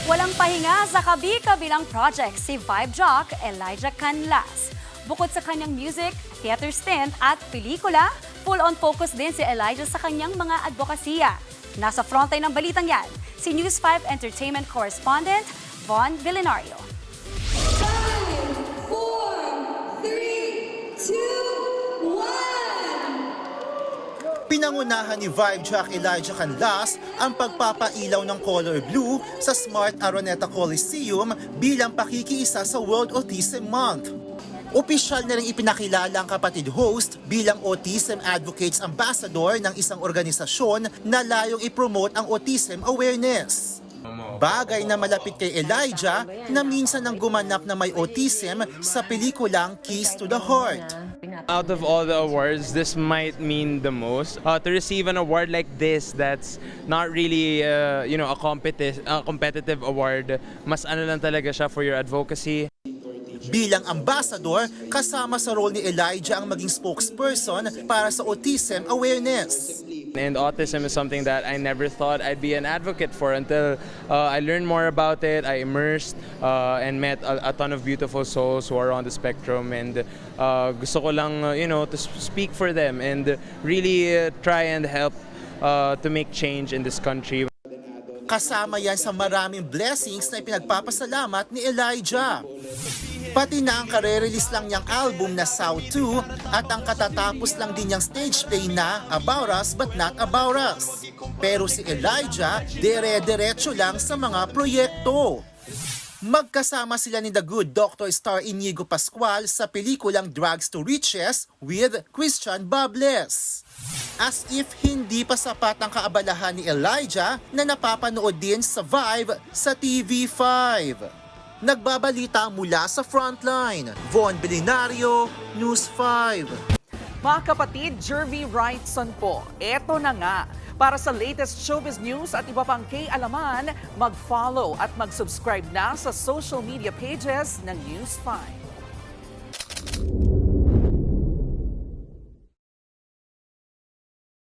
Walang pahinga sa kabi-kabilang project si Vibe Jock Elijah Canlas. Bukod sa kanyang music, theater stint at pelikula, full-on focus din si Elijah sa kanyang mga advokasya. Nasa frontline ng balitang yan, si News 5 Entertainment Correspondent Von Villanario. 5, 4, 3, 2, 1. Pinangunahan ni Vibe Jock Elijah Canlas ang pagpapailaw ng color blue sa Smart Araneta Coliseum bilang pakikiisa sa World Autism Month. Opisyal na rin ipinakilala ang kapatid host bilang Autism Advocates Ambassador ng isang organisasyon na layong ipromote ang autism awareness. Bagay na malapit kay Elijah na minsan nang gumanap na may autism sa pelikulang Keys to the Heart. Out of all the awards, this might mean the most. To receive an award like this, that's not really, a competitive award. Mas ano lang talaga siya for your advocacy. Bilang ambassador, kasama sa role ni Elijah ang maging spokesperson para sa autism awareness. And autism is something that I never thought I'd be an advocate for until I learned more about it. I immersed and met a ton of beautiful souls who are on the spectrum, and gusto ko lang to speak for them and really try and help to make change in this country. Kasama yan sa maraming blessings na ipinagpapasalamat ni Elijah. Pati na ang kare-release lang niyang album na South 2 at ang katatapos lang din niyang stage play na About Us But Not About Us. Pero si Elijah, dire-diretso lang sa mga proyekto. Magkasama sila ni The Good Dr. star Inigo Pascual sa pelikulang Drugs to Riches with Christian Bables. As if hindi pa sapat ang kaabalahan ni Elijah na napapanood din sa Vibe sa TV5. Nagbabalita mula sa Frontline, Von Villanario, News 5. Mga kapatid, Jervy Wrightson po. Eto na nga. Para sa latest showbiz news at iba pang kay-alaman, mag-follow at mag-subscribe na sa social media pages ng News 5.